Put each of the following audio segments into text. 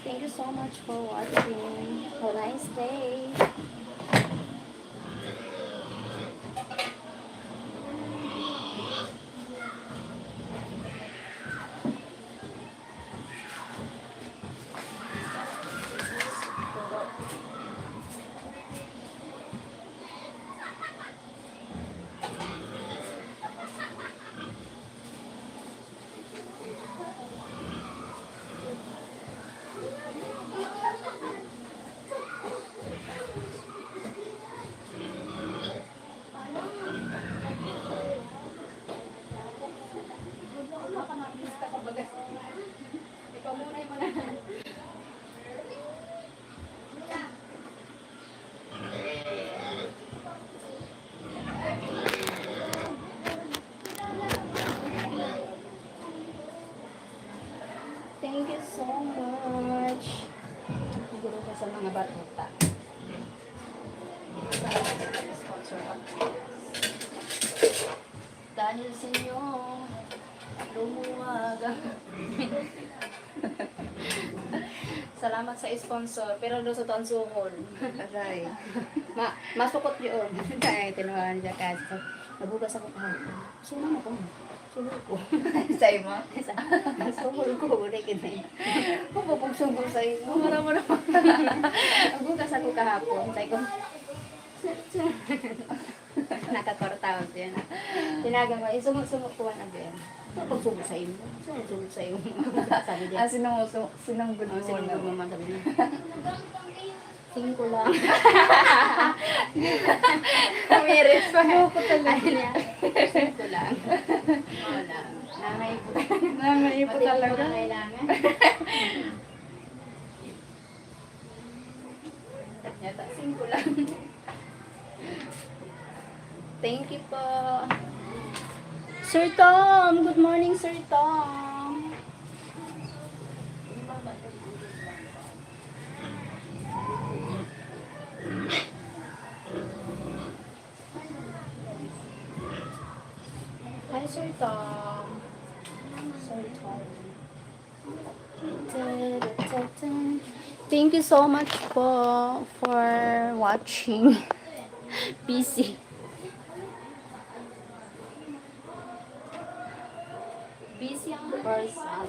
Thank you so much for watching. Have a nice day. Thank you so much. Siguro ka sa mga batuta. Sponsor ako. Dahil sa inyo, lumuwag. Salamat sa sponsor. Pero doon sa taon suhol. Aray. Masukot yun. Ay, tinuhan siya kaso. Nabugas ako kahapon. Sino ako? Suhol ko. Sa'yo mo? Suhol ko. Wala kinay. Kung papagsugol sa iyo. Mura. Nabugas ako kahapon. Sabi ko, Nakakortaw siya na. tinaga mo, sumot-sumot ko na ba yan? Papagsugol sa iyo. Sumot sa iyo. Sabi niya. Sinunggod mo Sino na. mo mama sabi niya? Tingin ko lang. Kumiris pa. Ayoko talaga niya. Tingin ko lang. Wala. Nanay po. Nanay po Pati talaga. ko na kailangan. Yata, tingin ko lang. Thank you po. Sir Tom! Good morning, Sir Tom! Hi, Sir Tom. Sir Tom. Thank you so much po for watching. Busy. Busy ang person.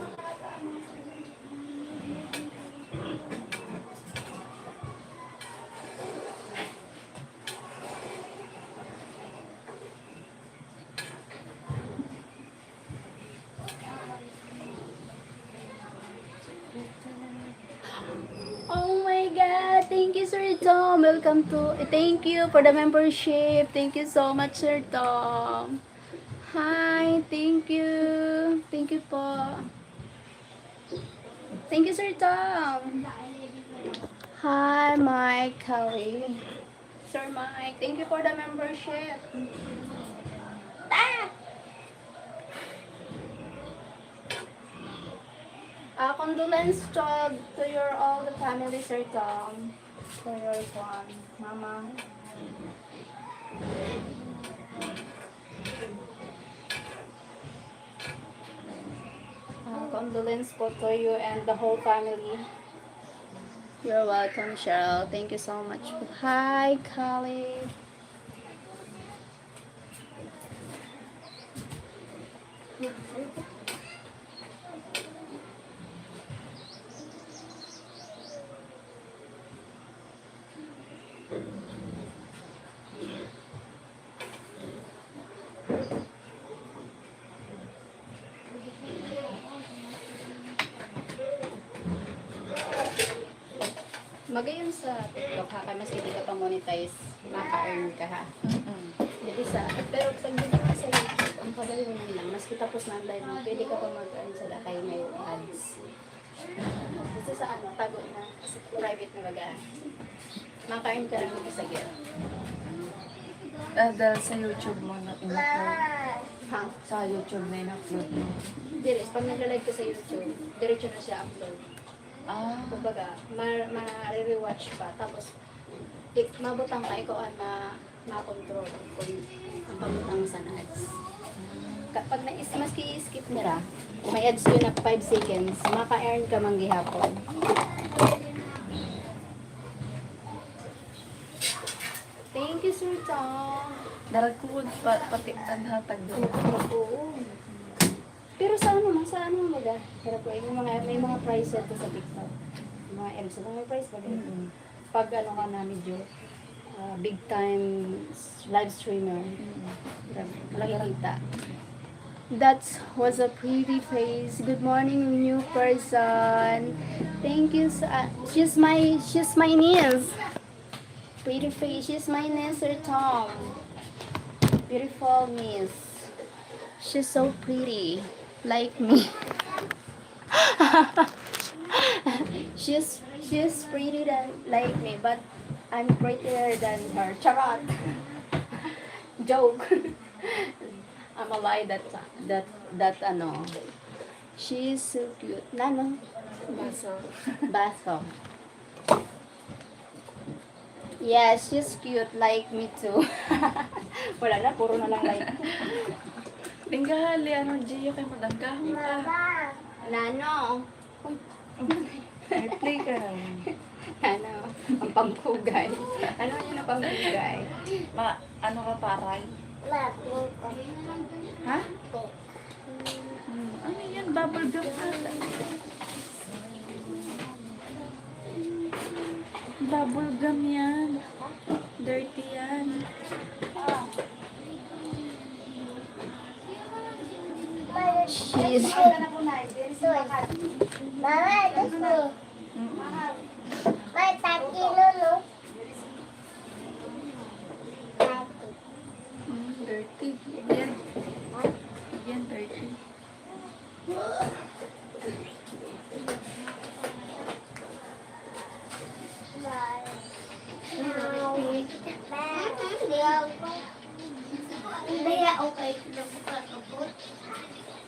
Oh my God! Thank you, Sir Tom. Welcome to. Thank you for the membership. Thank you so much, Sir Tom. Hi, thank you. Thank you po. Thank you, Sir Tom. Hi, Mike, Kelly. Sir Mike, thank you for the membership. Ah! Condolence to your all the family, Sir Tom. For your one, Mama. Condolence po to you and the whole family. You're welcome, Cheryl. Thank you so much. Hi, Khalid. Magayon sa TikTok ha, kaya mas hindi ka pa monetize, maka-earn ka ha. Hindi sa, pero pag hindi ka sa YouTube, ang pagaling mo lang, mas kitapos na ang live mo, pwede ka pa mag-earn sa lakay may ads. Kasi sa ano, tago na, kasi private na baga. Maka-earn ka lang sa gear. Dahil sa YouTube mo na in-upload. Ha? Sa YouTube na in-upload mo. Diretso, pag nagla-live ka sa YouTube, diretso na siya upload. Ah, Kumbaga, ma-rewatch pa. Tapos, mabutang ka, ikaw ang ma-control kung ang pabutang sa ads. Kapag maski i-skip nila, may ads ko na 5 seconds, maka-earn ka man gihapon. Thank you, Sir Tom. daragkod pati ang hatag doon. Oo. Pero sa ano man, sa ano mo da? Pero po, may mga price ito sa TikTok. Yung mga M's, may price pa din. Pag ano ka na medyo big time live streamer, malaki kita. That was a pretty face. Good morning, new person. Thank you. She's my niece. Pretty face. She's my niece, Sir Tom. Beautiful niece. She's so pretty, like me. she's pretty like me, but I'm prettier than her. Charot. Joke. I'm a lie that ano. She's so cute. Nano? Baso. Baso. Yeah, she's cute like me too. Wala na, puro na lang like. Tinggali, ano, Gio kay madagkahon ka. Nano? Airplay ka rin. Ano? Ang pampugay. Ano yun ang pampugay? Ano ka paray? Ha? Ano yan? Bubble gum ata. Bubble gum yan. Dirty yan. She's... Mama, gusto. May takilo, no? Dirty. Yan. Yan, dirty. Kaya okay.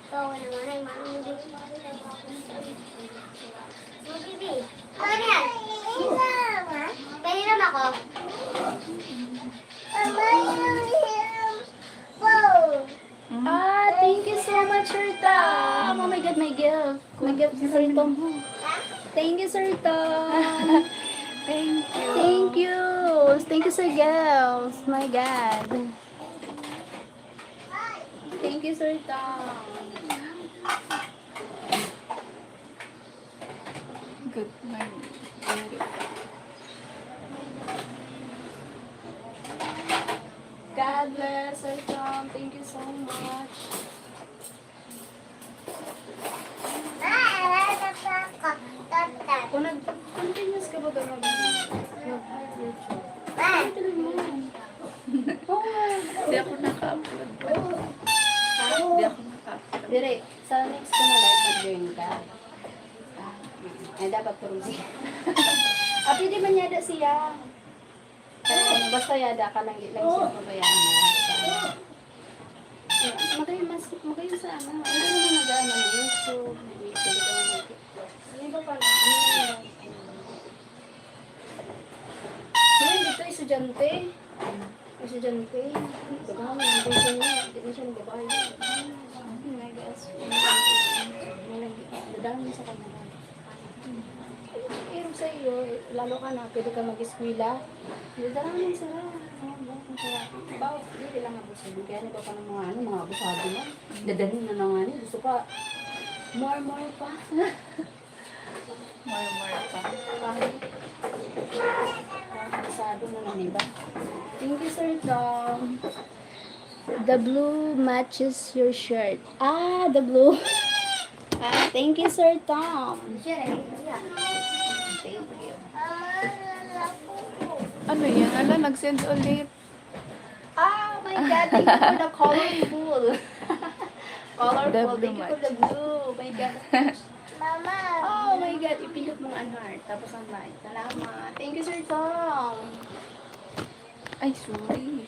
Ikaw naman ay manunod. Bibi, ano yan? Painom ako. Ah, thank you so much, Sir Tom. Oh my God, my gift. My gift, Sir Tom. Thank you, Sir Tom. Thank you. Thank you. Thank you, Sir Girls. My God. Thank you, Sir Tom. Good morning. God bless, Sir Tom. Thank you so much. Kung continuous ka ba ba mag-YouTube? Tuloy mo. Hindi ako naka-upload pa. Oo. Hindi ako naka-upload. Dire, sa next ko na live mag-join ka. Ay, dapat puro siya. Pwede man yada siya. Basta yada ka lang siya pabayaan mo. Magayon sa ano. Ano naman nag-ano ng YouTube. Pwede ka naman ano ba pala? Ngayon dito, estudyante. Estudyante. Daghan, hindi siya niya. Hindi siya nagbabayad. I guess. Dadami sa kanya. Pero sa iyo, lalo ka na, pwede ka mag-eskwila. Dadami sila. Bawa, hindi lang abusado. Kaya nito pa ng mga abusado na. Dadali na lang ano. Gusto pa, more pa. More pa. Abusado na lang, diba? Thank you, Sir Tom. The blue matches your shirt. Ah, the blue. Ah, thank you, Sir Tom. Thank you. Ano yan? Ala, nag-send ulit. Oh my God, thank you for the colorful. Colorful, The blue thank you for the blue. My God. Mama. Oh my God, ipindot mong ang heart. Tapos ang light. Salamat. Thank you, Sir Tom. Ay, sorry.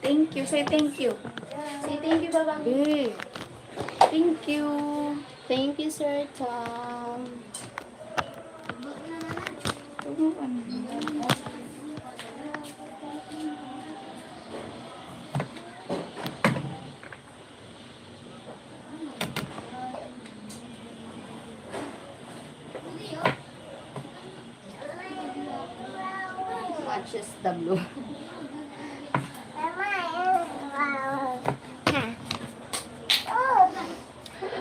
Thank you. Say thank you. Say thank you, Baba. Eh. Thank you. Thank you, Sir Tom. Matches the blue.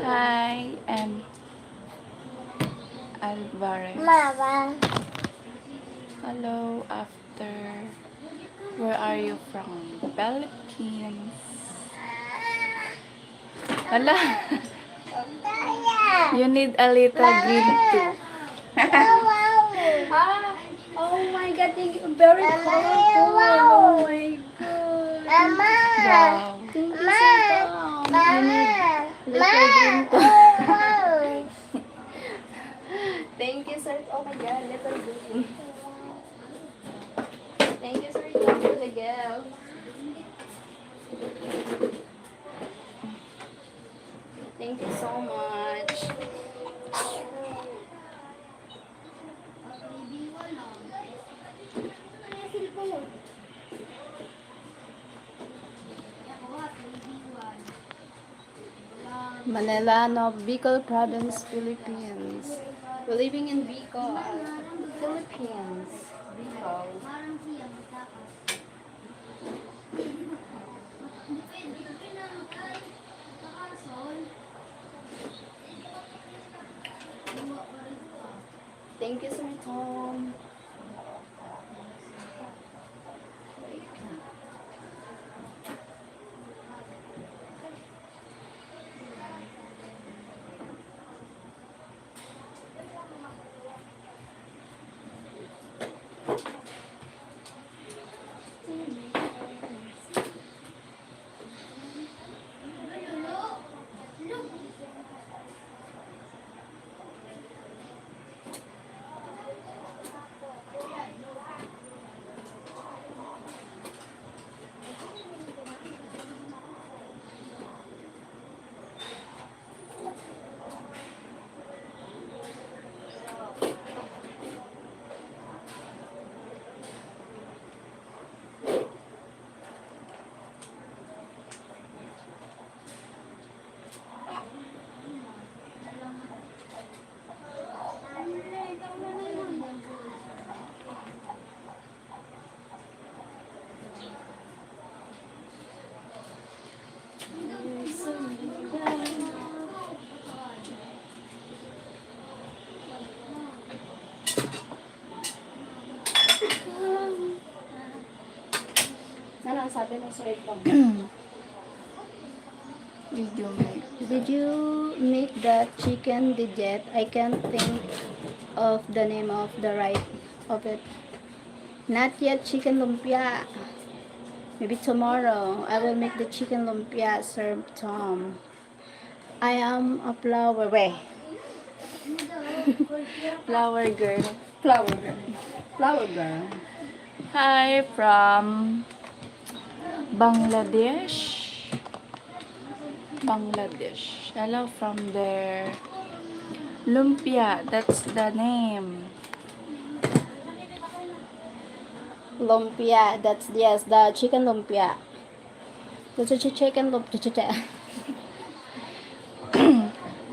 Hi, I'm Alvarez. Mama. Hello, after. Where are you from? Philippines. Hala, you need a little green too. Ah, oh my God, thank you. Very colorful. Oh my God. Wow. Thank you, Sir Tom. You need little green too. Thank you, Sir. Oh my God, little green. Thank you, Sir Tom, for the gift. Thank you so much. Manilano, Bicol Province, Philippines. We're living in Bicol, Philippines. Bicol. Thank you, Sir Tom. Ano ang sabi ng Sir Tom? Video make. Did you make that chicken digit? I can't think of the name of the right of it. Not yet chicken lumpia. Maybe tomorrow I will make the chicken lumpia, Sir Tom. I am a flower. Wait. Flower girl. Flower girl. Flower girl. Hi from Bangladesh. Bangladesh. Hello from there. Lumpia, that's the name. Lumpia. That's yes, the chicken lumpia. That's a chicken lumpia.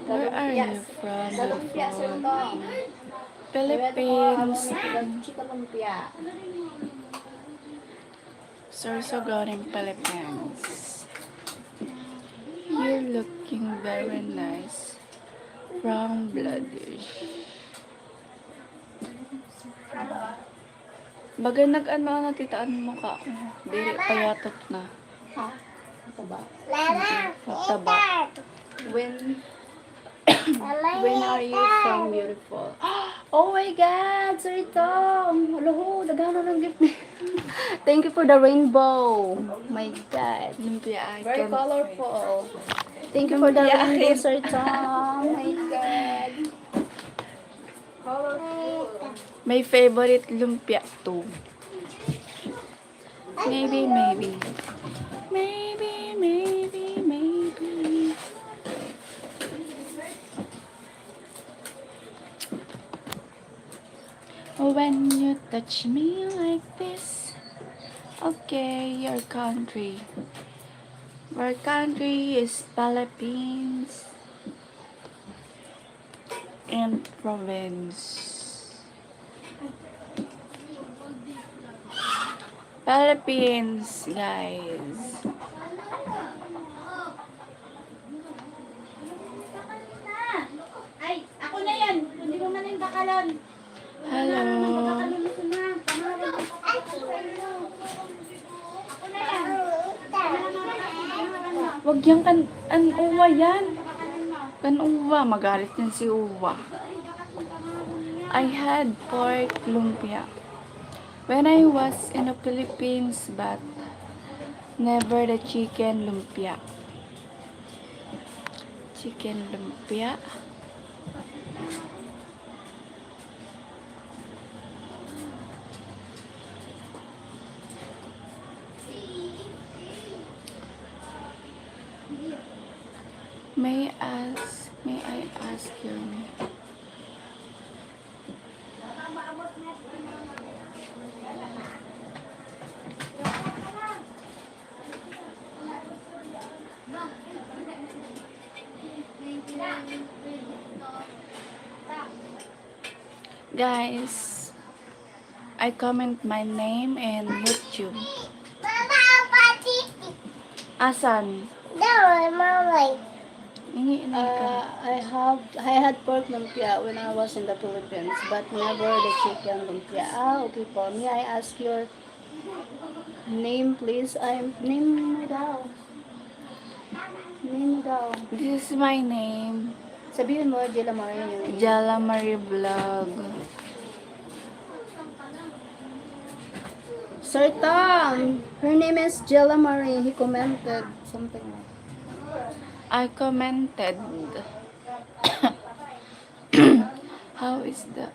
Where are you from? The lumpia, Sir Tom. Philippines. The chicken lumpia. Sorsogon, Philippines. You're looking very nice. From Bangladesh. Bagay nag-ano na titaan mo ka. Dili payatot na. Ha? Ito ba? Mataba. When are you from beautiful? Oh my God, Sir Tom! Hello, dagano ng gift niya. Thank you for the rainbow. My God. Lumpia Very icon. colorful. Thank you for the Lumpia rainbow, icon. Sir Tom. My God. Colorful. May favorite lumpia too. Maybe, maybe. Maybe, maybe, maybe. When you touch me like this, okay, your country. Our country is Philippines and province. Philippines, guys. Ay, ako na yan. Hindi mo man yung bakalan. Hello. Ako na yan. Wag yung uwa yan. Uwa, magalit yan si uwa. I had pork lumpia when I was in the Philippines, but never the chicken lumpia. Chicken lumpia. May I ask your name? Guys, I comment my name in YouTube. Mama, pati. Asan? No, mama. Ingi ka. I had pork lumpia when I was in the Philippines, but never the chicken lumpia. Okay po. May I ask your name, please? Name mo daw. Name mo daw. This is my name. Sabihin mo, Jella Marie yung Jala Marie Vlog. Sir Tom, her name is Jella Marie. He commented something like I commented. How is the...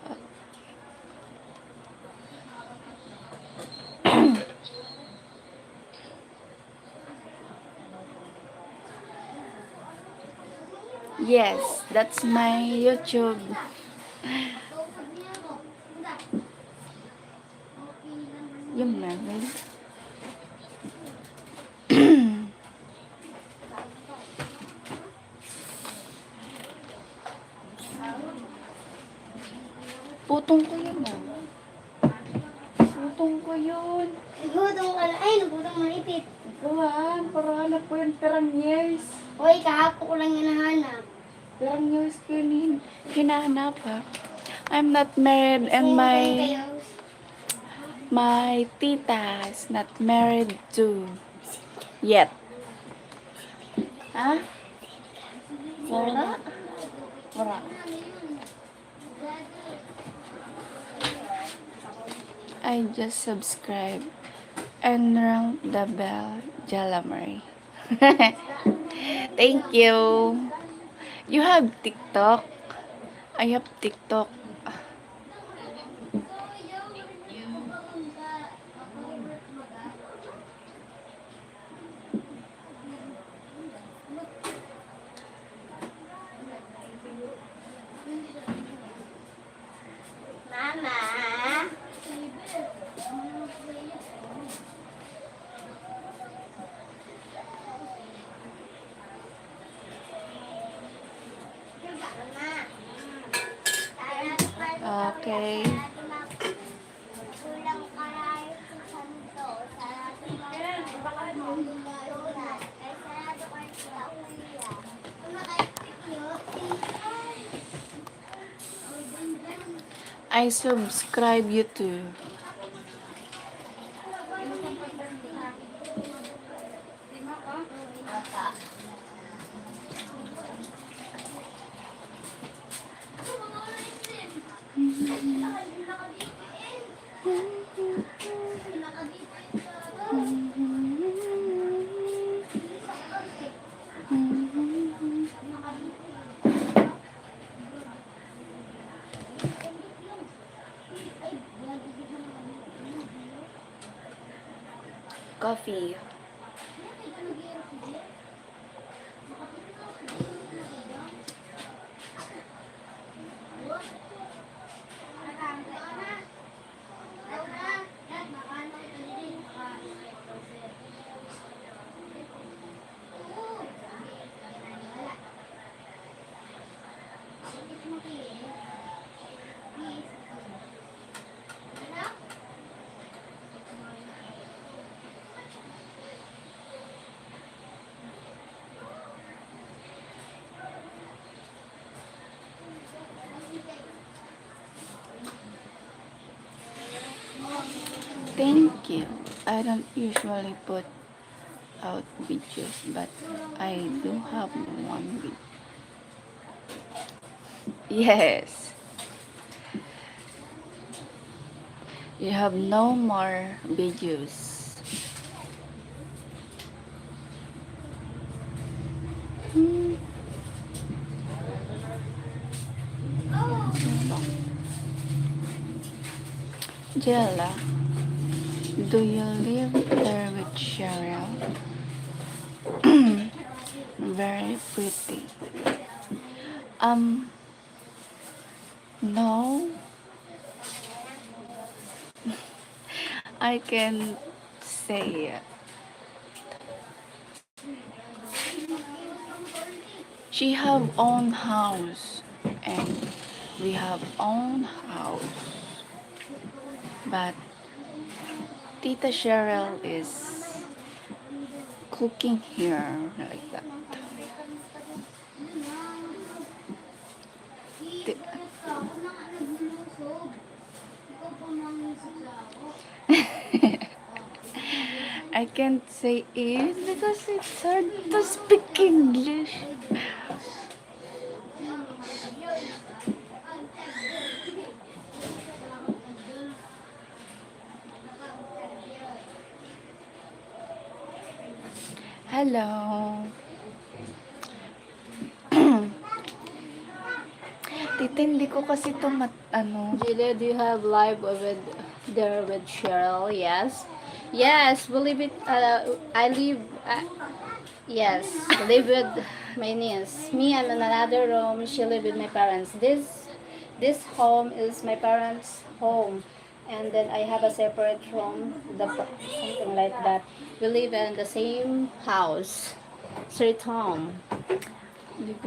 Yes, that's my YouTube. Yung meron. Putong ko yun ah. Putong ko yun. Nagudong ka na. Ay, nagudong malipit. Gawan, para hanap ko yung perang years. Hoy, kahapon ko lang yung nahanap. Perang years ko yun. Hinahanap ha. I'm not married and my tita is not married too. Yet. Ha? Wala? Wala. I just subscribe and rang the bell, Jala Marie. Thank you. You have TikTok? I have TikTok. Mama. Okay. I subscribe you too. coffee. Thank you. I don't usually put out videos, but I do have one video. Yes. You have no more videos. Hmm. Jella, do you live there with Cheryl? Very pretty. No, I can say it. She have own house and we have own house. But Tita Cheryl is cooking here like that. Ti- I can't say it because it's hard to speak English. Hello. Tita, hindi ko kasi ito Julia, do you have live with there with Cheryl? Yes. Yes, believe it. I live. Yes, live with my niece. Me, I'm in another room. She live with my parents. This home is my parents' home, and then I have a separate room. Something like that. We live in the same house. Sweet home.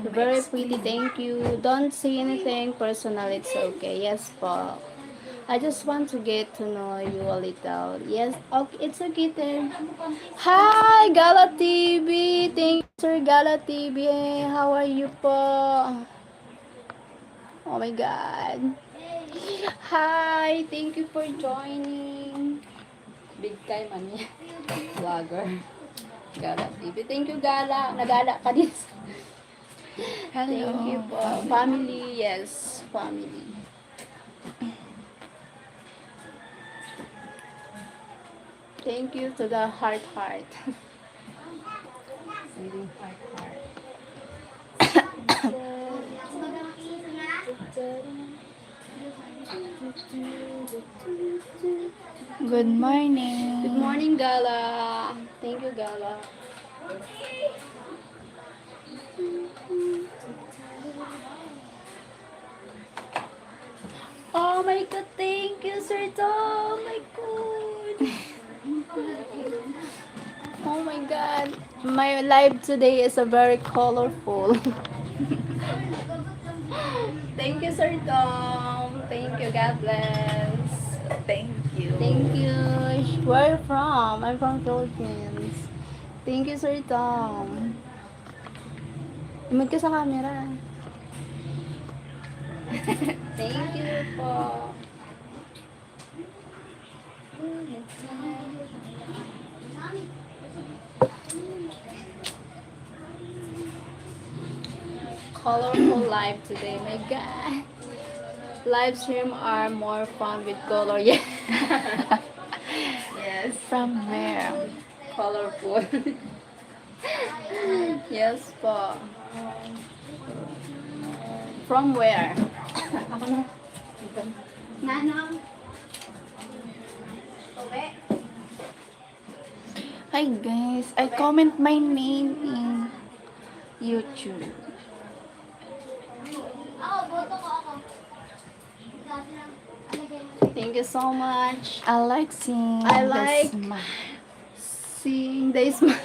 Very pretty, thank you. Don't say anything personal, it's okay. Yes, po. I just want to get to know you a little. Yes, okay, it's okay then. Hi, Gala TV. Thank you, Sir Gala TV. How are you po? Oh my God. Hi, thank you for joining. Big time, ano yan? Vlogger. Gala TV. Thank you, Gala. Nagala ka din. Hello. Thank you po. Family, yes. Family. Thank you to the heart. Reading heart. Good morning. Good morning, Gala. Thank you, Gala. Oh my God, thank you, Sir Tom. Oh my God. Oh my God. My live today is a very colorful. Thank you, Sir Tom. Thank you. God bless. Thank you. Thank you. Where are you from? I'm from Philippines. Thank you, Sir Tom. Imod ka sa camera. Thank you po. Colorful live today. My God. Live stream are more fun with color. Yeah. Yes. From where? Colorful. Yes po. From where? Ako na. Nanang. Uwi. Hi guys, I comment my name in YouTube. Thank you so much. I like seeing I the like smile. seeing the smile.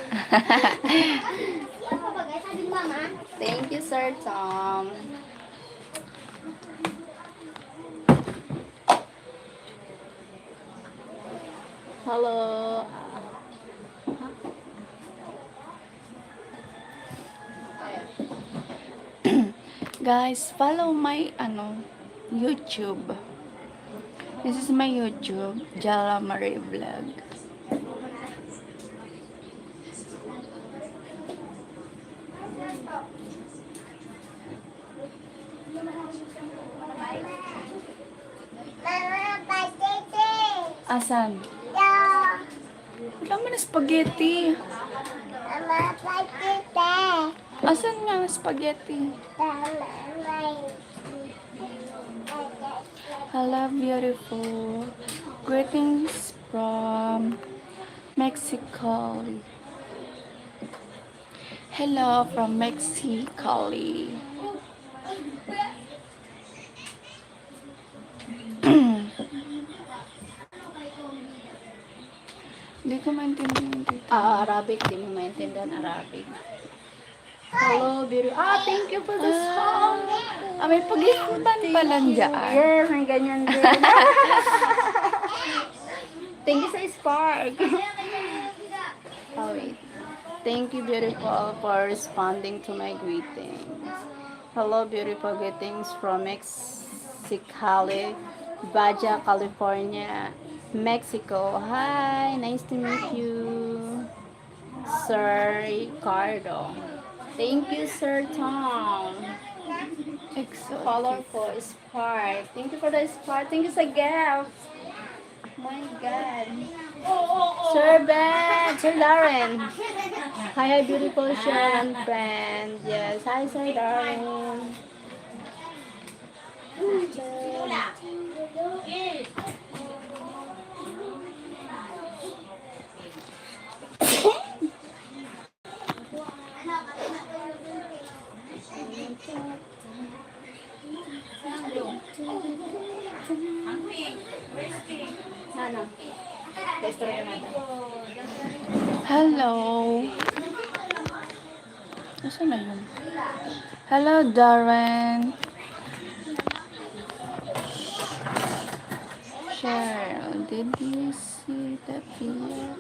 Thank you, Sir Tom. Hello. Guys, follow my YouTube. This is my YouTube, Jala Marie Vlog. Mama, patete. Asan? Yeah. Wala mo na spaghetti. Mama, patete. Asan nga ang spaghetti? Mama, Hello, beautiful. Greetings from Mexico. Hello from Mexico. Hindi ko maintindihan dito. Arabic, di mo maintindihan Arabic. Hello, beauty. Thank you for the song. May pag-iputan pala dyan. Yes, may ganyan din. Thank you sa Spark. Oh, wait. Thank you, beautiful, for responding to my greetings. Hello, beautiful greetings from Mexicali, Baja, California, Mexico. Hi, nice to meet you, Sir Ricardo. Thank you, Sir Tom. Colorful Spark. Thank you for the Spark. Thank you sa gift. My God. Sir Ben, Sir Darren. Hi, beautiful Sharon friend. Yes, hi, Sir Darren. Ano? Destroy natin. Hello. Nasaan na yun? Hello, Darren. Cheryl, did you see the bee yet?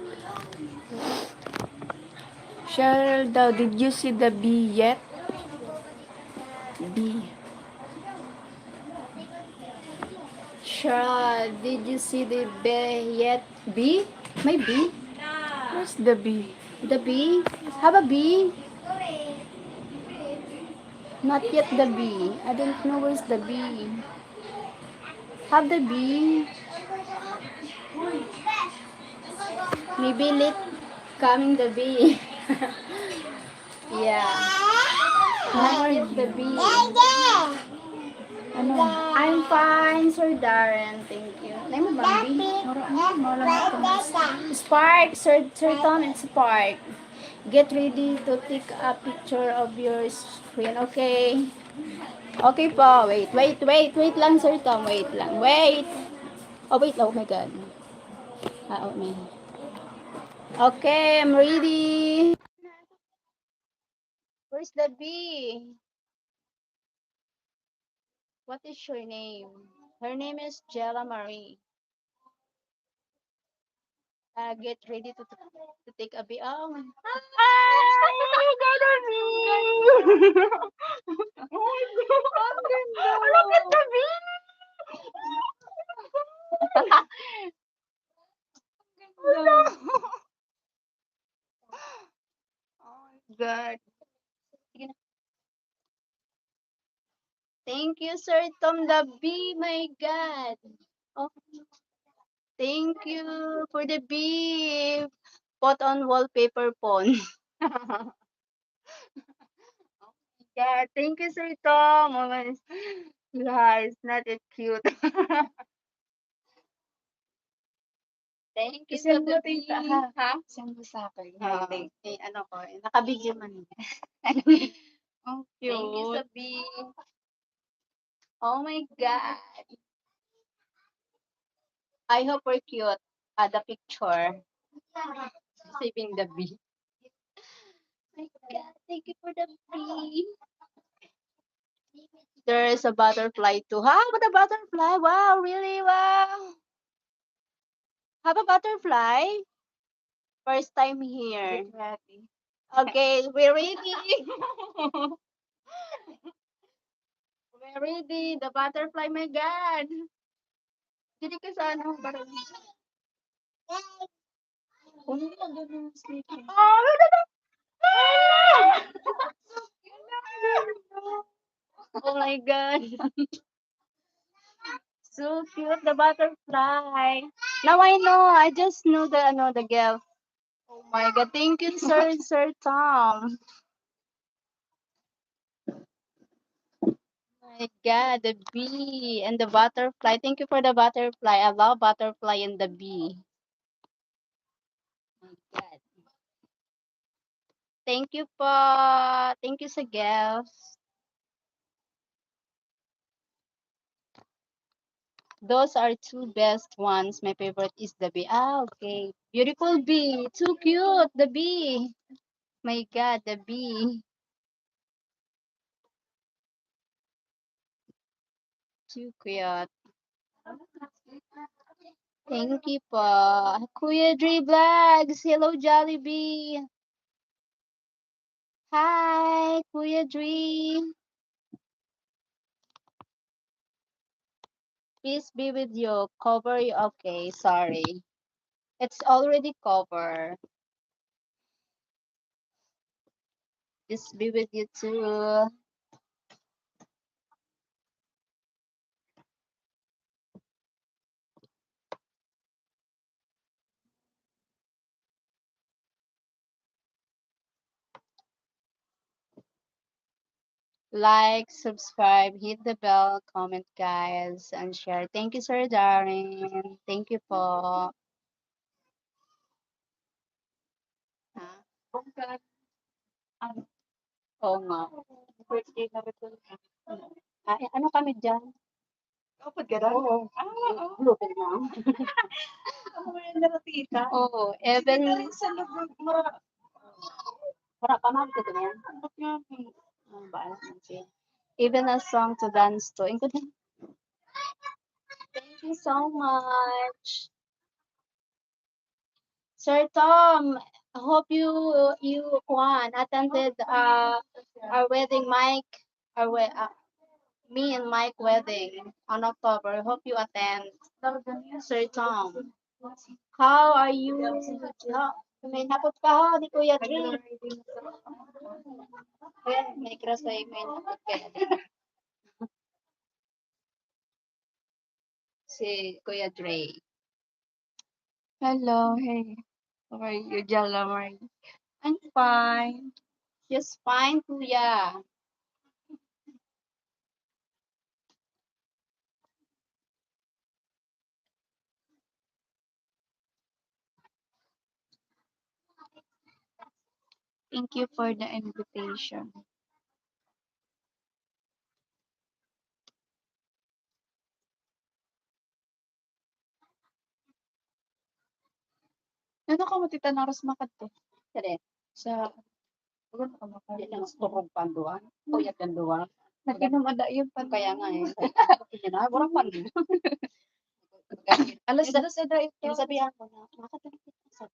Cheryl daw, did you see the bee yet? Bee. Shra, did you see the bee yet? Bee? May bee? Where's the bee? The bee? Have a bee? Not yet the bee. I don't know where's the bee. Have the bee? Maybe late coming the bee. Yeah. Not yet the bee. Ano? I'm fine, Sir Darren. Thank you. Name mo ba ang bee? Spark, Sir Tom and Spark. Get ready to take a picture of your screen, okay? Okay po, wait lang, Sir Tom, wait lang, wait. Oh, wait, oh my God. Oh man. Okay, I'm ready. Where's the bee? What is your name? Her name is Jella Marie. Get ready to take a bee. Oh my. Look at the bee! God. Sige na. Thank you, Sir Tom the bee. My God. Oh, thank you for the bee. Put on wallpaper phone. Yeah, thank you, Sir Tom. Oh my, guys, not it cute. Thank you, Send mo, Gabi. tita, ha? Ha? Send mo sa akin. Oo. Link. Ano ko, nakabidyo man. Ang Thank you, cute. Sabi. Oh my God. I hope we're cute. The picture. Saving the bee. My God, thank you for the bee. There is a butterfly too. How about a butterfly? Wow, really? Wow. Have a butterfly? First time here. Get ready. Okay, we're ready. We're ready. The butterfly, my God. Dili ka sa ano, parang... Ano na ganun, sleeping? Oh, oh my God. So cute, the butterfly. Now I know. I just know the girl. Oh my God. Thank you, Sir Tom. My God, the bee and the butterfly. Thank you for the butterfly. I love butterfly and the bee. My God. Thank you po. Thank you sa girls. Those are two best ones. My favorite is the bee. Ah, okay. Beautiful bee. Too cute, the bee. My God, the bee. Too cute. Thank you po. Kuya Dre Vlogs. Hello, Jollibee. Hi, Kuya Dre. Peace be with you. Cover you. Okay, sorry. It's already covered. Peace be with you too. Like, subscribe, hit the bell, comment guys, and share. Thank you, Sir Darren. Thank you po. Ha? Ano, Oo nga. birthday na rin. Ay, ano kami dyan? Kapag ka Oo. Oo. Gluten na. Ako rin na tita. Oo, Even even, na rin sa lubog mo. para pa man ko yan. Ba't nga, Baala man siya. Even a song to dance to. Thank you so much. Sir Tom, I hope you attended our wedding, Mike, me and Mike wedding on October. I hope you attend, Sir Tom. How are you? May napot ka ho, di Kuya Dre. May crush kayo, may napot ka. Si Kuya Dre. hello, hey. How are you, Jalamar? I'm fine. Just fine, Kuya. Thank you for the invitation. Ano ka mo tita naras makat to? Kade, Sa ulo ka makat. di lang turog panduan. Kuya panduan. Nakinumada yun pa. Kaya nga eh. Hindi na, burang pandu. Alas alas ada ito. Yung sabihan ko na, makatalit kita sa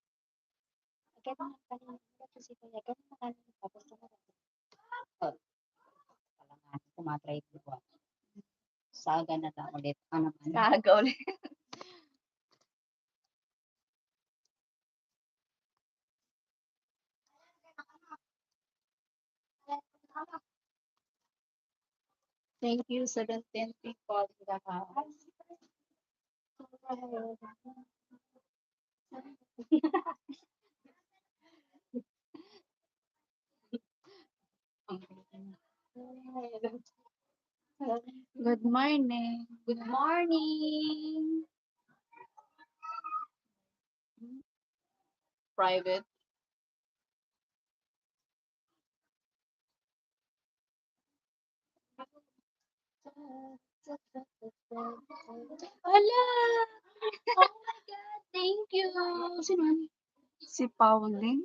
kaya nga kanina kasi kuya, ganun na kanina tapos tumara. Oh, kalangan, tumatry ko. Saga na lang ulit. Ano man. Kaga ulit. Thank you, 17 people in the house. Good morning. Good morning. private. Hala! Oh my God, thank you. Sino yan? Si Pauline?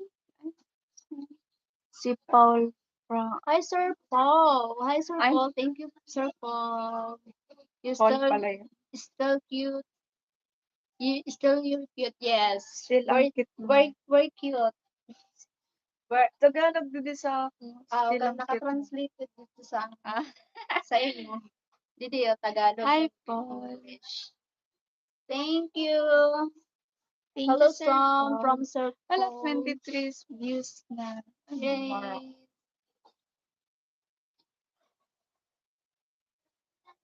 Si Paul from... Hi, Sir Paul. Hi, Sir Ay, Paul. Thank you, Sir Paul. You Paul still, pala yun. still cute. You're cute. Yes. Still ang cute mo. We're cute. We're, Tagalog din sa akin. Still ang cute mo. naka-translate dito sa, Ah. sa inyo. Dito yung Tagalog. Hi, Paul. English. Thank you. Thank Hello, you, Sir Paul. from Sir Wala, Paul. 23 views na. Ano, more. Yay.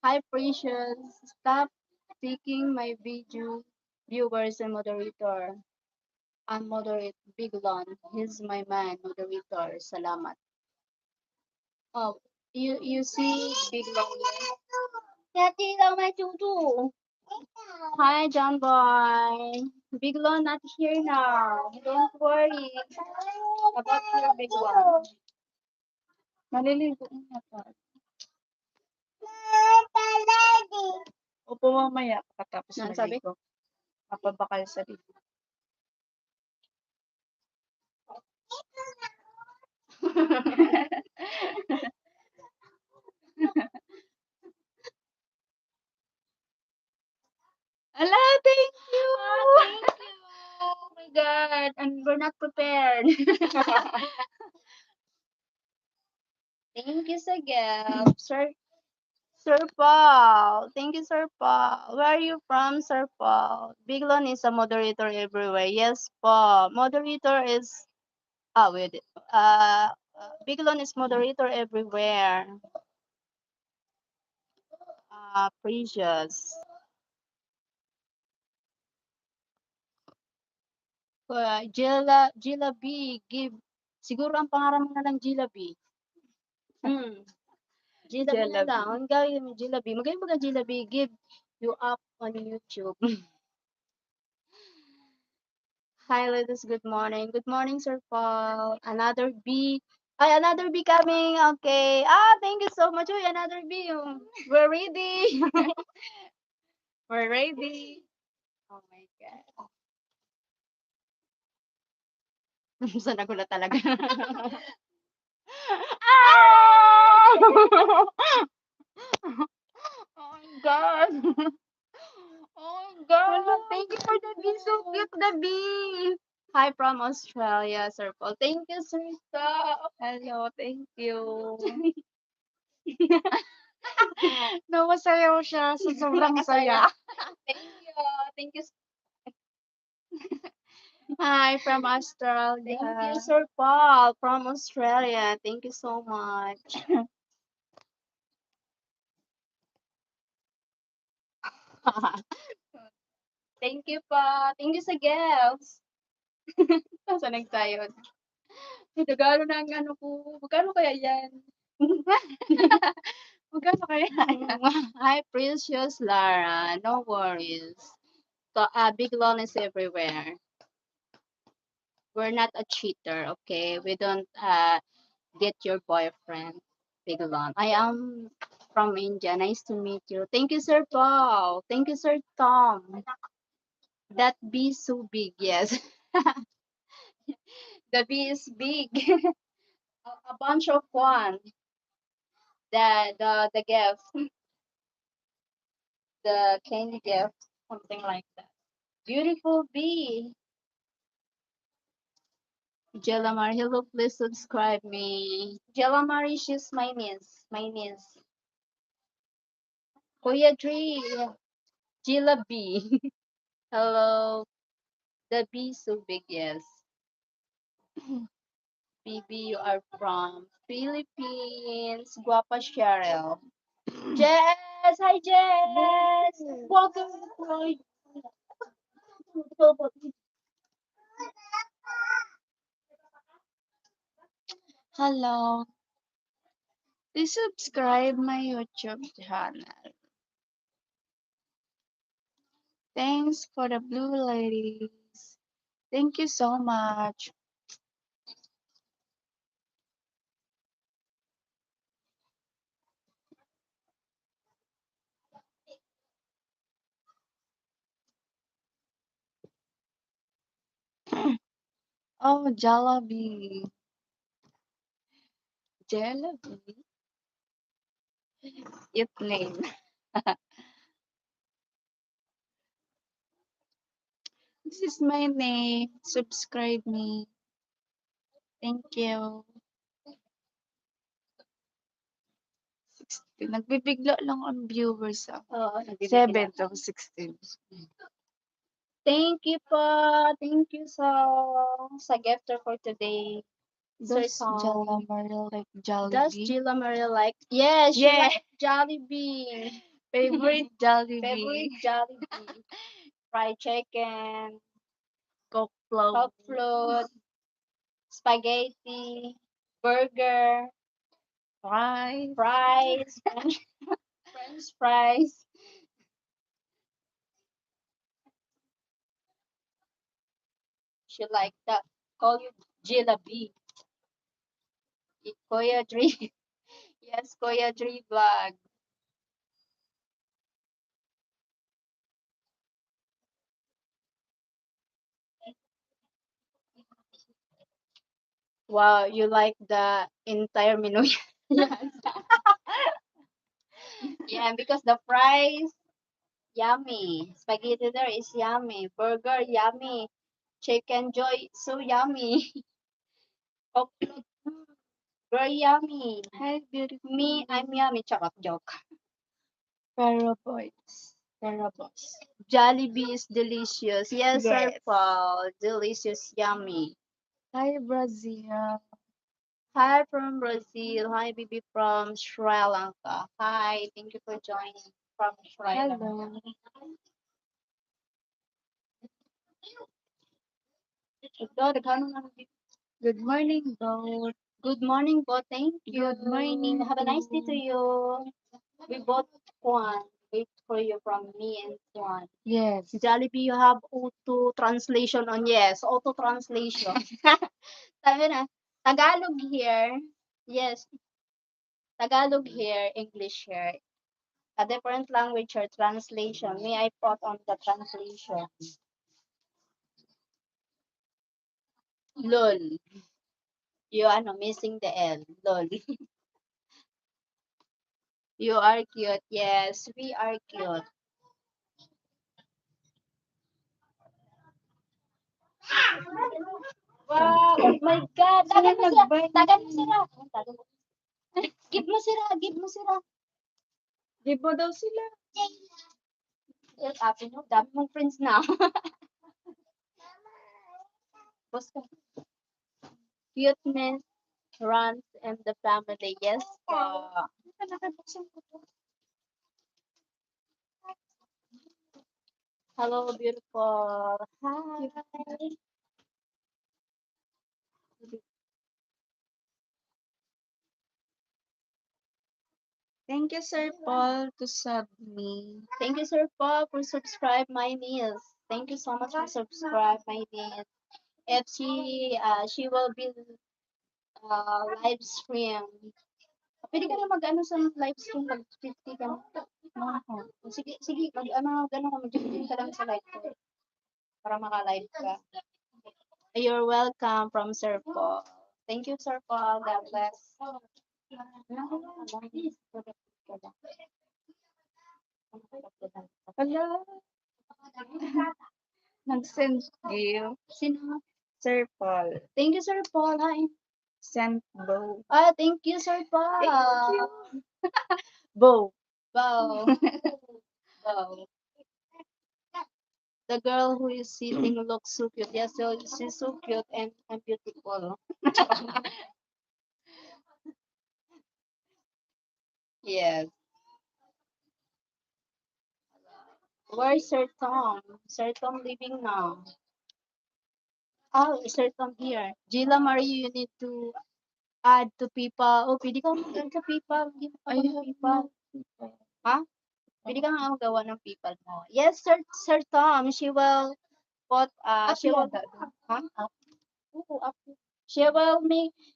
Hi, Precious. Stop taking my video viewers and moderator. I'm moderate Big Lon. He's my man, moderator. Salamat. Oh, you see Big Lon here? Daddy, my tutu. Hi, John Boy. Big Lon not here now. Don't worry about your Big Lon. Maliligo na pa. Upo mamaya pagkatapos Ano sabi? maligo. Mapabakal sa ligo. Ala, thank you. Thank you. Oh my God. And we're not prepared. Thank you, Sagab. Sir Paul. Thank you, Sir Paul. Where are you from, Sir Paul? Biglon is a moderator everywhere. Yes, Paul. Moderator is wait. Biglon is moderator everywhere. Precious. Jilla B, give. Siguro ang pangalan mo na lang Jilla B. Jilla B na Jilla B. lang. Ang gawin mo, Jilla B. Magaling mo ka Jilla B. Give you up on YouTube. Hi, ladies. Good morning. Good morning, Sir Paul. Another B. Ay, another B coming. Okay. Thank you so much. Uy, another B. We're ready. We're ready. Oh my God. Saan nagulat talaga? Oh my God. Oh my God. Thank you for the bee. So cute, the bee. Hi from Australia, Sir Paul. Thank you, Sir Stop. Hello, thank you. Nawasayaw siya sa sobrang saya. Thank you. Thank you. Hi from Australia. Thank you, Sir Paul from Australia. Thank you so much. Thank you pa. Thank you sa gifts. Saan nagtayo? Regalo na ang ano ko. Magkano kaya yan? Magkano kaya yan? Hi, Precious Lara. No worries. So, Big Lon is everywhere. We're not a cheater, okay? We don't get your boyfriend, Big Lon. I am from India. Nice to meet you. Thank you, Sir Paul. Thank you, Sir Tom. That bee is so big, yes. The bee is big. A bunch of one. The gift, the candy gift, something like that. Beautiful bee. Jelamar, hello, please subscribe me. Jelamar, she's my niece. My niece. Kuya Dre, Jilla B. Hello. The bee is so big, yes. Bibi, you are from Philippines. Guapa Cheryl. Jess! Hi, Jess! Welcome to Hello. Please subscribe my YouTube channel. Thanks for the blue ladies. Thank you so much. Oh, Jollibee. Jollibee. It name. This is my name. Subscribe me. Thank you. 16. Nagbibigla lang ang viewers ah. Oo, 7 to 16. Thank you po. Thank you sa gifter for today. Sir Does Tom. Jella Marie like Does Jollibee? Gila Maria like? Yes, she Yeah. likes Jollibee. Favorite Jollibee. Favorite Jollibee. Fried chicken, Coke float. Coke float, spaghetti, burger, Fries. fries, French fries. She like that. Call you Jilabi. Koya Dri. Yes, Koya Dri vlog. Wow, you like the entire menu. Yeah, because the fries, yummy. Spaghetti there is yummy. Burger, yummy. Chicken joy, so yummy. Coke float, very yummy. Hi, beautiful. Me, I'm yummy. Charot joke. Pero boys. Pero boss. Jollibee is delicious. Yes, Sir Yes. Paul. Delicious, yummy. Hi, Brazil. Hi from Brazil. Hi, Bibi from Sri Lanka. Hi, thank you for joining from Sri Lanka. Hello. Ito, daghan naman dito. Good morning, both. Good morning po. Thank you. Good morning Have a nice day to to- you. We bought one. Wait for you from me and Juan. Yes. Jollibee, you have auto translation on. Yes, auto translation. Sabi na, Tagalog here. Yes, Tagalog here, English here. A different language or translation. May I put on the translation? LOL. You ano, missing the L. LOL. You are cute. Yes, we are cute. Wow, oh my God. Tagan mo sila. Tagan mo sila. Tagan mo. Give mo sila. Give mo sila. Di ba daw sila? Yes, ate no. Dami mong friends na. Basta. Cuteness runs in the family. Yes. Hello, beautiful. Hi. Thank you, Sir Paul, to sub me. Thank you, Sir Paul, for subscribe my niece. Thank you so much for subscribe my niece. If she will be live stream. Pwede ka na mag-ano sa live stream pag 50 ka na. Sige, sige, mag-ano, gano'n ka, mag-join ka lang sa live ko para maka-live ka. You're welcome from Sir Paul. Thank you, Sir Paul. God bless. Hello. Nag-send gift. Sino? Sir Paul. Thank you, Sir Paul. Hi. Sent bow. Thank you, Sir Paul. Thank you. Bow. Wow. Wow. The girl who is sitting looks so cute. Yes, so she's so cute and beautiful. Yes. Where's Sir Tom? Sir Tom leaving now. Oh, Sir Tom here. Gila Marie, you need to add to people. Oh, pwede ka mag-add to people. Hindi mo pa I ng have people. no. Ha? Pwede ka nga magawa ng people mo. Yes, Sir Tom. She will put she will Oo,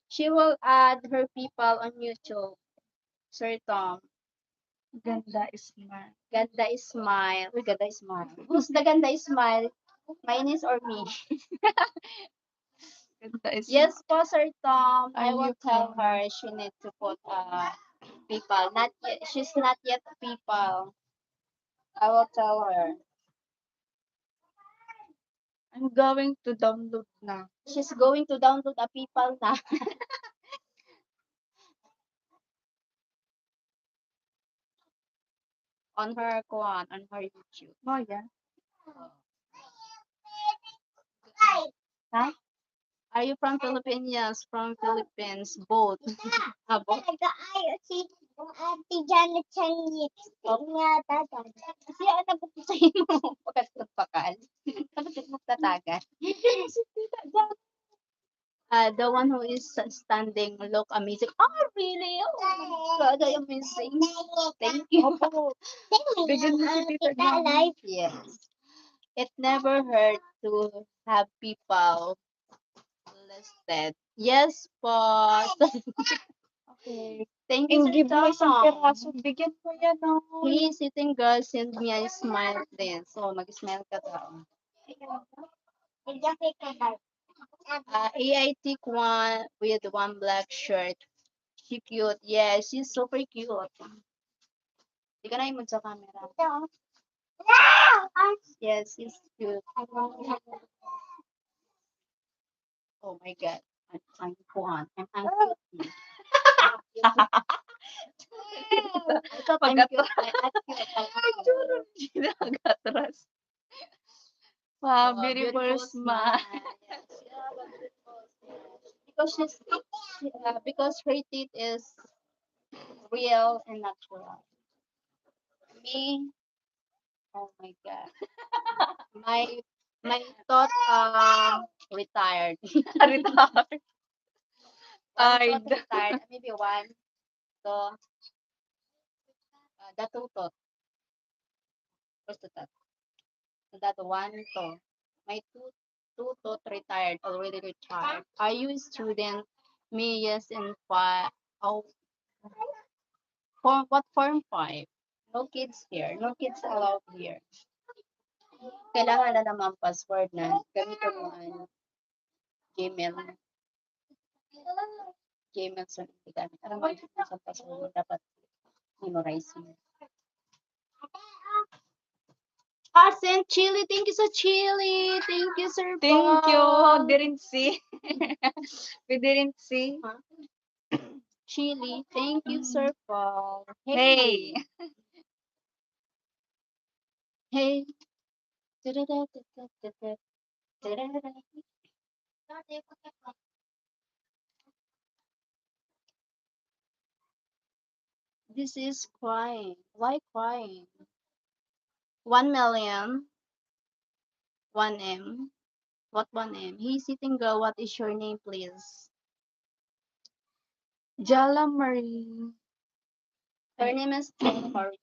she will add her people on YouTube. Sir Tom. Ganda smile. Ganda Smile. Uy, Ganda Smile. Who's the Ganda Smile? My niece or me? Ganda smile. Yes po, Sir Tom. I Are will you tell from- her she need to put people. Not yet. She's not yet people. I will tell her. I'm going to download na. She's going to download a people na. On her kuan, on her YouTube. Oh, yeah. Huh? Are you from Philippines? Yes, from Philippines. Both. Both. Nag-aayo si Ate Janet sa lipstick niya, dadan. Kasi anak ko sa imo. Pagkatagpakal. Bakit mo tatagan? The one who is standing look amazing. Oh, really? Oh my God, I amazing. Thank you. Bigyan mo si Tita Kita alive. Yes. It never hurt to have people listed. Yes, po. Okay. Thank you, Give mo isang Tom. piraso. Bigyan mo yan, oh. Hey, sitting girl, send me a smile din. So, mag-smile ka daw. Nag-jacket ka ba? AIT one with one black shirt. She cute. Yeah, she's super cute. Di ka na imod sa camera. Ito. Yes, she's cute. Oh my God. I'm kuhan. I'm cute. I thought I'm cute. I'm cute. Nag-atras. Wow, beautiful smile. Yes. Yeah, beautiful smile. Because because her teeth is real and natural. Me, oh my God. My thought retired. Retard. One thought retired. Maybe one. So, that two thought. What's the thought? That one to. My two thought retired, already retired. Are you a student? Me, yes, in five. Oh, form five? No kids here. No kids allowed here. Kailangan na naman password na. Gamitin mo ano, Gmail. Gmail sa gamit. Alam mo, sa password mo dapat memorize mo. Arsen, Chili, thank you so Chili. Thank you, Sir Thank you. Paul. Didn't see. We didn't see. Chili, thank you, Sir Paul. Hey. Hey. This is crying. Why crying? 1 million. 1M. What 1M? Hey, sitting girl, what is your name, please? Jala Marie. Her name is Jella Marie.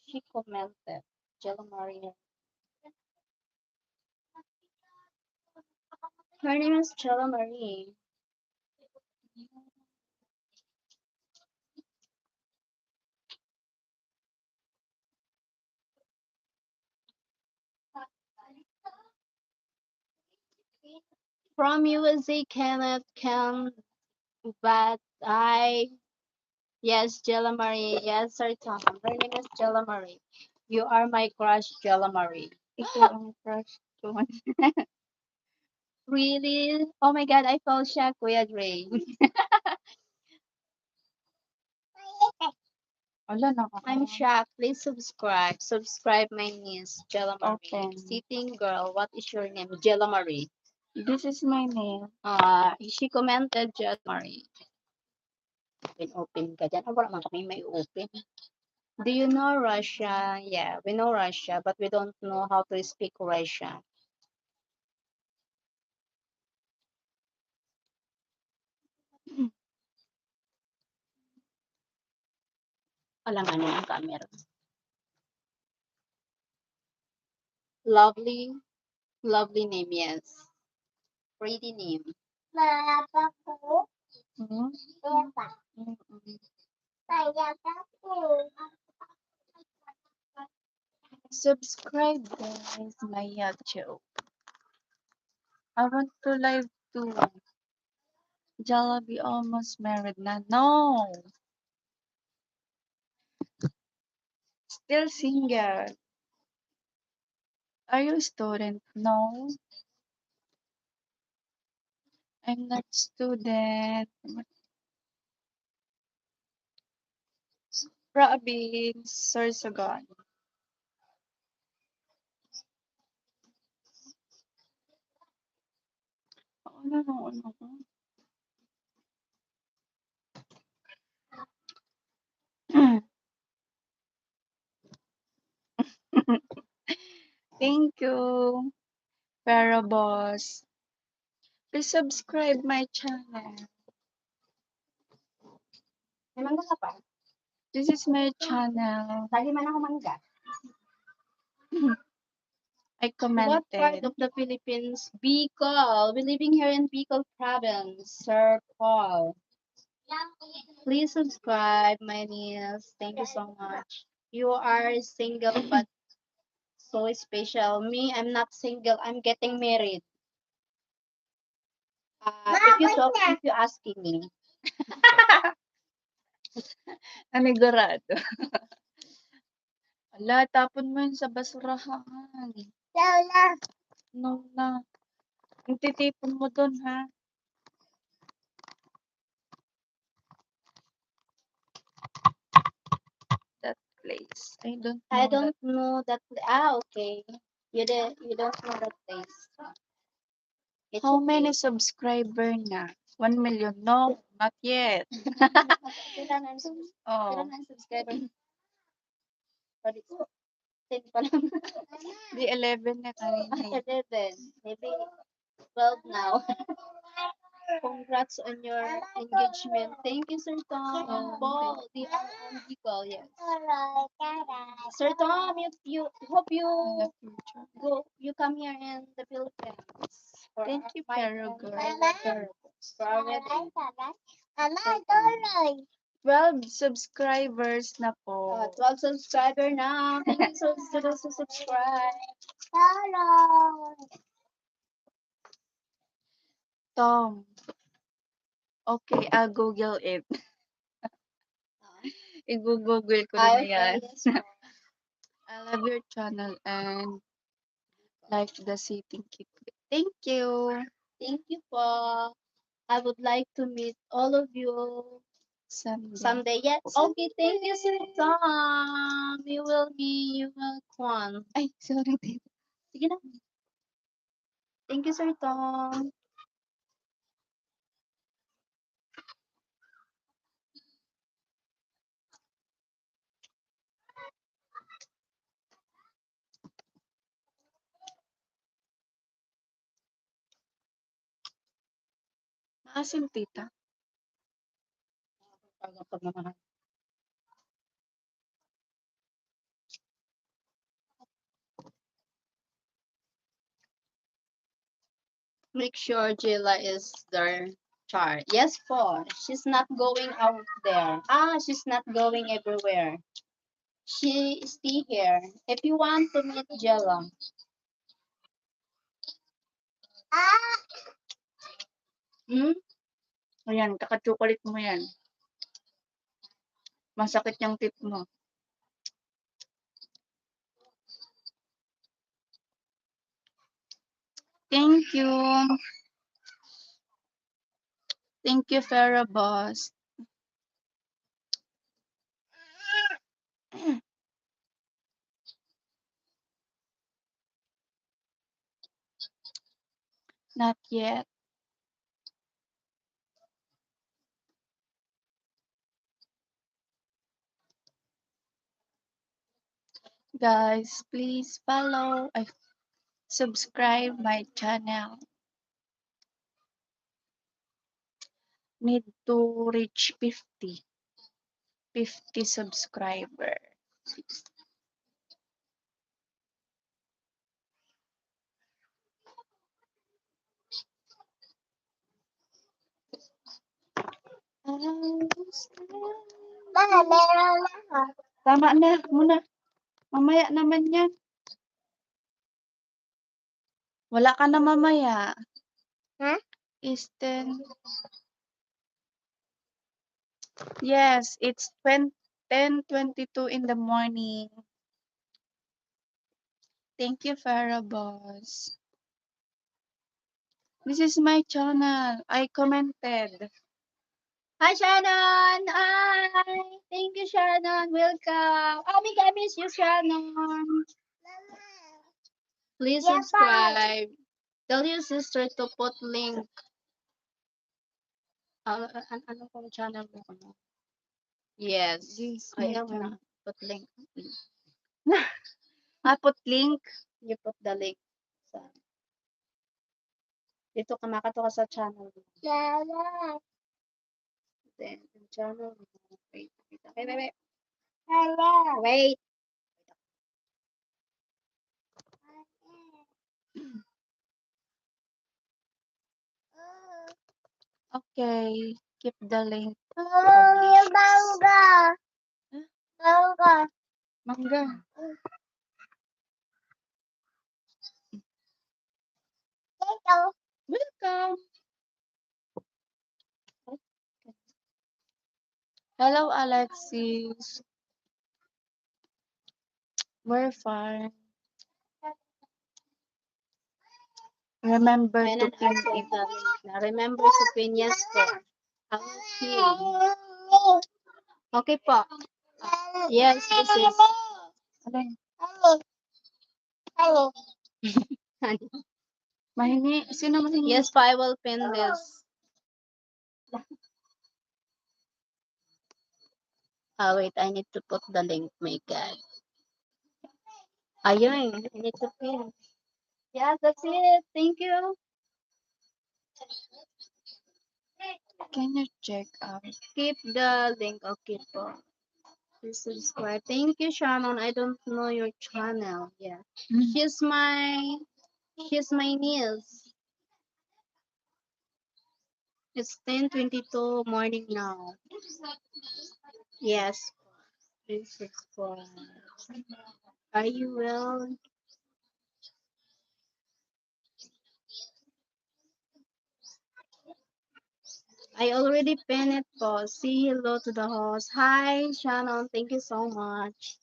She commented. Jella Marie. Her name is Jella Marie. From USA, Kenneth can, but yes, Jella Marie. Yes, Sir Tom. Her name is Jella Marie. You are my crush, Jella Marie. Ikaw ang crush ko. Really? Oh my God, I felt shocked, Kuya Dre. Wala na I'm shocked. Please subscribe. Subscribe my niece, Jella Marie. Okay. Sitting girl, what is your name? Jella Marie. This is my name. She commented Jella Marie. Open ka dyan. Wala man kami may open. Do you know Russia? Yeah, we know Russia, but we don't know how to speak Russian. Alangan ang camera. Lovely. Lovely name, yes. Pretty name. Papa ko. Hmm? Eva. Mm-mm. Kaya ko. Subscribe guys my YouTube. I want to live too. Jollibee almost married na. No! Still single. Are you a student? No. I'm not student. Province, Sorsogon. Ano. Thank you, Pero Boss. Please subscribe my channel. May mangga ka pa? This is my channel. Lagi man ako mangga. I What part commented. of the Philippines? Bicol. We're living here in Bicol province, Sir Paul. Please subscribe, my niece. Thank you so much. You are single but so special. Me, I'm not single. I'm getting married. If you asking me. Nanigurado. Ala, tapon mo yun sa basurahan. Lola. No na. Yung titipon mo dun, ha? That place. I don't know I don't know that. Okay. You don't know that place. It's How okay. many subscriber na? 1 million? No, not yet. Kailangan Oh, subscriber. Sorry. 10 pa lang. di 11 na kanina. 11. Maybe 12 now. Congrats on your engagement. Thank you, Sir Tom. Paul, the Bicol, yes. Sir Tom, you hope you In the future. you come here in the Philippines. for Thank our you, fight Pero and Girl. for our wedding. 12 subscribers na po. 12 subscriber now. Thank you so much to subscribe. Tom. Okay, I'll Google it. I-google ko na yan. Yes. I love your channel and like the sitting kit. Thank you. Thank you po. I would like to meet all of you Someday. someday. Yes. Okay, thank you, Sir Tom. You will Kwan. Ay, sorry. Tita. Sige na. Thank you, Sir Tom. Maasim, tita. Make sure Jilla is there. Char. Yes, po. She's not going out there. She's not going everywhere. She stay here. If you want to meet Jilla. Hmm? Ayan, kaka-chocolate mo yan. Masakit yung tip mo. Thank you. Thank you, Farah Boss. Not yet. Guys, please follow, subscribe my channel. Need to reach 50 subscriber. Ma, meron ako. Tama na muna. Mamaya naman yan. Wala ka na mamaya. Ha? Eastern. Yes, it's 10:22 in the morning. Thank you, Farah Boss. This is my channel. I commented. Hi, Shannon! Hi! Thank you, Shannon. Welcome. Oh, I miss you, Shannon. Please Yeah, subscribe. Tell your sister to put link. Ano pong channel mo? Ano? Yes. This Ayaw my mo na. Put link. put link. You put the link. Sa, dito ka makato ka sa channel mo. Lala. Then, yung channel mo. Wait, wait. Okay, wait, wait. Lala. Wait. Okay. Keep the link. Yung mangga. Huh? Mangga. Mangga. Ito. Welcome. Hello, Alexis. We're fine. Remember And to then pin also it. the link na. Remember to pin yes po. Okay. Okay po. Yes, this is. Alin? Ano? Mahingi. Sino mahingi? Yes po, I will pin this. Wait, I need to put the link. My God. Ayun, I need to pin. Yeah, that's it. Thank you. Can you check out? Keep the link. Okay po. Please subscribe. Thank you, Shannon. I don't know your channel. Yeah. She's my niece. It's 10:22 morning now. Yes. Please subscribe. Are you well? I already pinned it po. Say hello to the host. Hi, Shannon. Thank you so much.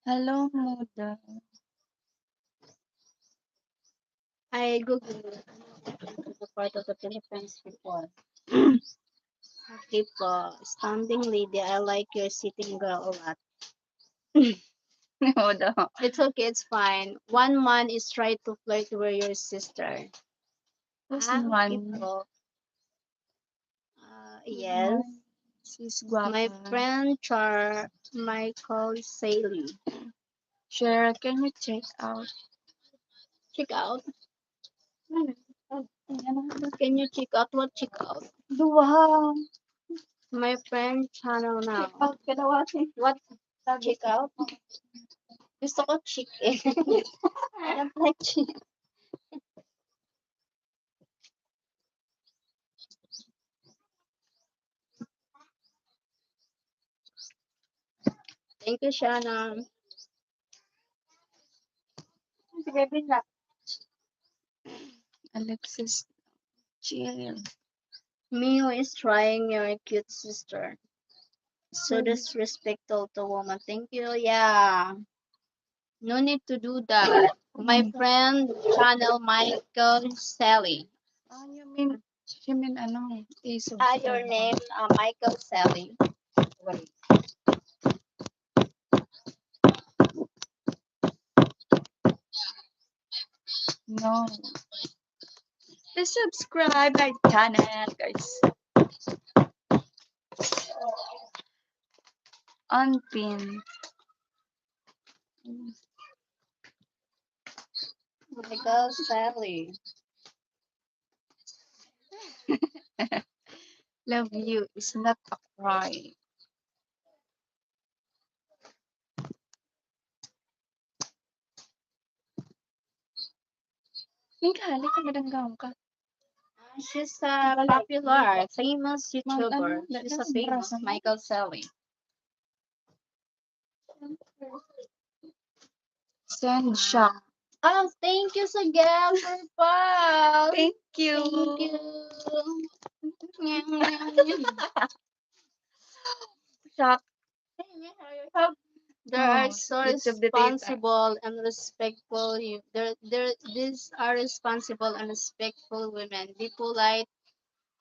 Hello, Muda. I googled the part of the Philippines before. Okay po. Standing lady. I like your sitting girl a lot. Muda. It's okay. It's fine. One man is trying to flirt with your sister. Who's Okay one? po. Yes. She's My guapa. friend Michael Saley. Share, can you check out? Check out. Ano? Can you check out? What check out? Duha. My friend channel now. Check out ka daw ate. What check out? Gusto ko chicken. I don't like chicken. Thank you, Shannon. Sige, bila. Alexis, chill. Mio is trying your cute sister. So disrespectful to woman. Thank you. Yeah. No need to do that. My friend channel Michael Sally. You mean ano? Iso. Your name Michael Sally. Wait. No. Please subscribe my channel, guys. Unpin. Michael Sally. Love you is not a cry. Mika, halika madanggaw ka. She's a popular, famous YouTuber. ano, She's a that's famous brasa. Michael Selly. Send shock. Oh, thank you sa Gabber Pal. Thank you. Shock. There are Oh, so YouTube data. responsible and respectful. These are responsible and respectful women. Be polite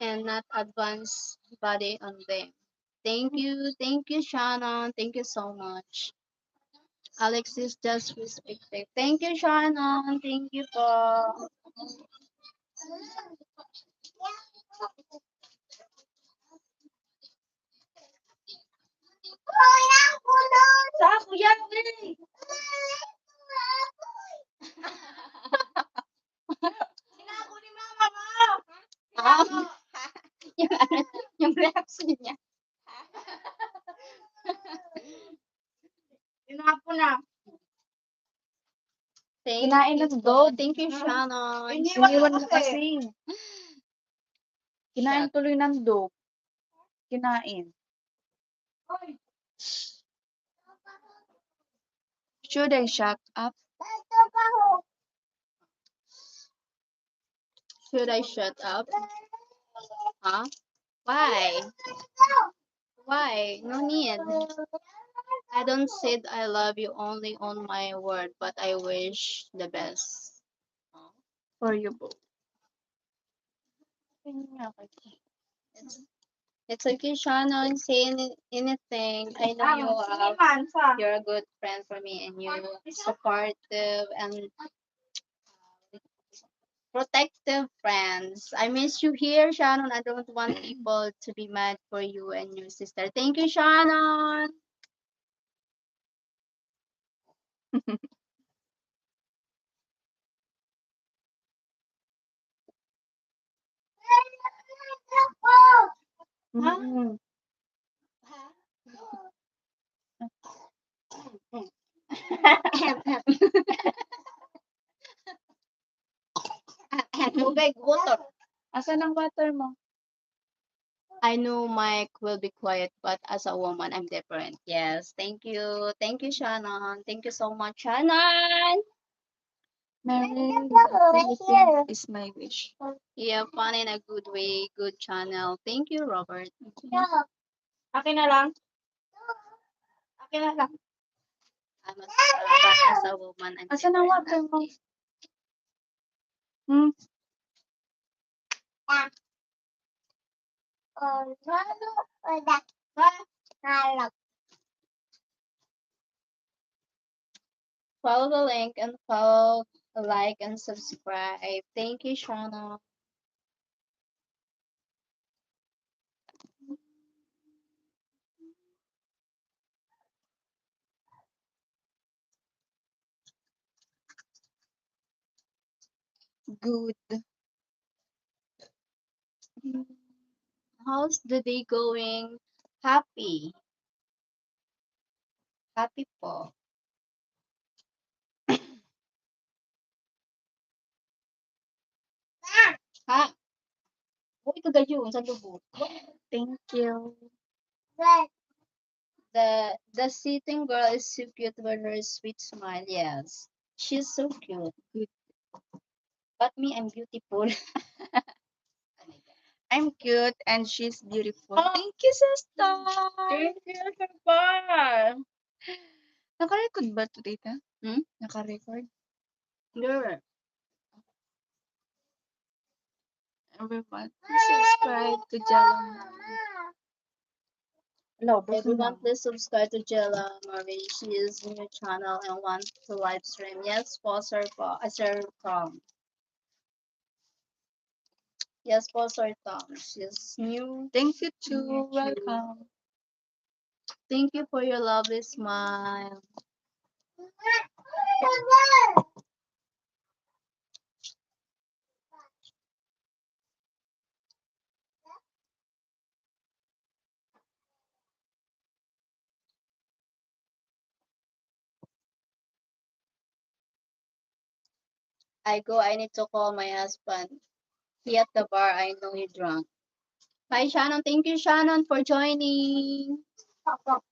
and not advance body on them. Thank you, Shannon. Thank you so much. Alexis just respected. Thank you, Shannon. Thank you po. Sa ako yan, eh. Sinako ni mama mo. yung, yung reaction niya. Sinako na. Kinain you ng po. dog. Thank you, Shannon. Iniwan mo kasi. Kinain tuloy ng dog. Kinain. Should I shut up? Should I shut up? Huh? Why? Why? No need. I don't say I love you only on my word, but I wish the best. For you both. It's, it's okay, Shannon. Say anything. I know you're a good friend for me and you're supportive and protective friends. I miss you here, Shannon. I don't want people to be mad for you and your sister. Thank you, Shannon. Mm. Tubig, water. Asan ang water mo? I know Mike will be quiet, but as a woman, I'm different. Yes, thank you. Thank you, Shannon. Thank you so much, Shannon. Mary, Philippines is my wish. Yeah, fun in a good way. Good channel. Thank you, Robert. Akin na lang. Akin na lang. But as a woman, I'm Asan ang water mo? Hmm? Follow the link and follow, like, and subscribe. Thank you, Shannon. Good. How's the day going? Happy. Happy po. Ha? Uy, kagayon sa lubot. Thank you. The sitting girl is so cute with her sweet smile. Yes, she's so cute. Good. But me, I'm beautiful. I'm cute and she's beautiful. Oh. Thank you, sister. Thank you, Shabba. Naka-record ba ito, tita? Hmm? Naka-record? Girl. Everyone, subscribe to Jalan. Hello, Everyone, please subscribe to Jella Marie. She is new channel and wants to live stream. Yes, sponsor po. Sir Tom. Yes, sponsor Tom. She's new. Thank you too. Thank you. Welcome. Thank you for your lovely smile. I need to call my husband. He at the bar. I know he drunk. Bye, Shannon. Thank you, Shannon, for joining.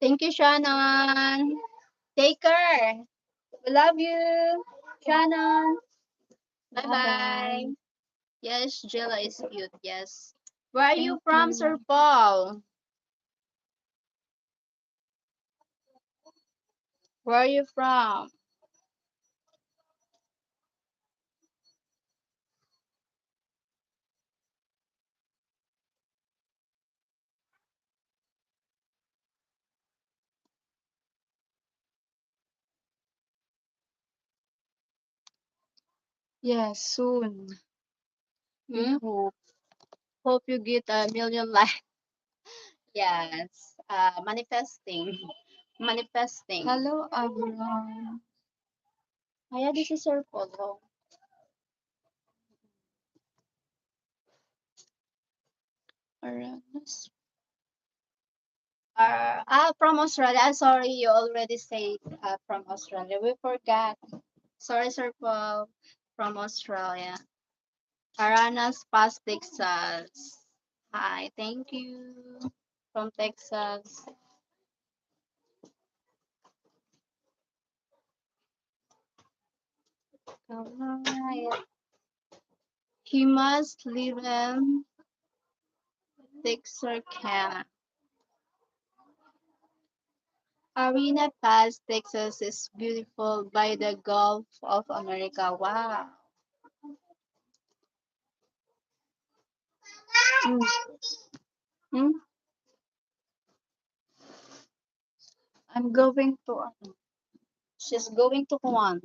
Thank you, Shannon. Take care. We love you, Shannon. Bye bye. Bye-bye. Yes, Jilla is cute. Yes. Where are you Thank from, you. Sir Paul? Where are you from? Yes, soon. We Hmm? hope. Hope you get a million likes. Yes. Manifesting. Manifesting. Hello, Abraham. Kaya this is Sir Paul. Oh. Aranas. From Australia. Sorry, you already said from Australia. We forgot. Sorry, Sir Paul. From Australia. Aranas Pass, Texas. Hi, thank you. From Texas. Alright. He must live in Texarkana. Arena Pass, Texas is beautiful by the Gulf of America. Wow. Mm. Hmm? I'm going to She's going to Juan.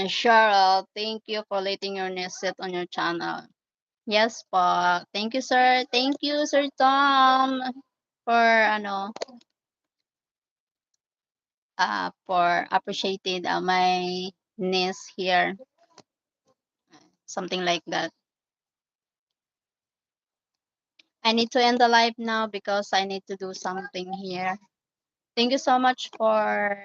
Cheryl, thank you for letting your nest sit on your channel. Yes po. Thank you, sir. Thank you, Sir Tom, for for appreciating my niece here. Something like that. I need to end the live now because I need to do something here. Thank you so much for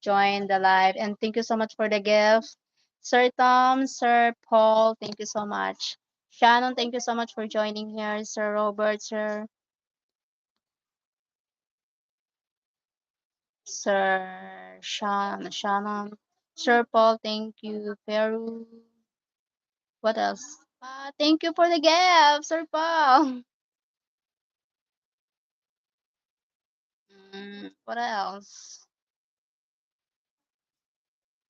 joining the live, and thank you so much for the gift. Sir Tom, Sir Paul, thank you so much. Shannon, thank you so much for joining here. Sir Robert, Shannon, Sir Paul, thank you. Peru, what else? Thank you for the gift, Sir Paul. What else?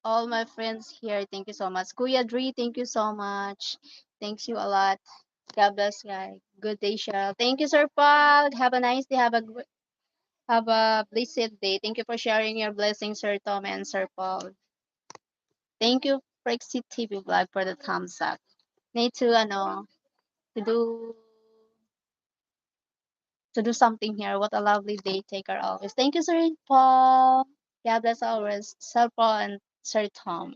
All my friends here, thank you so much. Kuya Dre, thank you so much. Thanks you a lot. God bless, guys. Good day, Cheryl. Thank you, Sir Paul. Have a nice day. Have a blessed day. Thank you for sharing your blessings, Sir Tom and Sir Paul. Thank you, Brexit TV Vlog, for the thumbs up. Need to do to do something here. What a lovely day. Take care always. Thank you, Sir Paul. God bless always, Sir Paul and Sir Tom.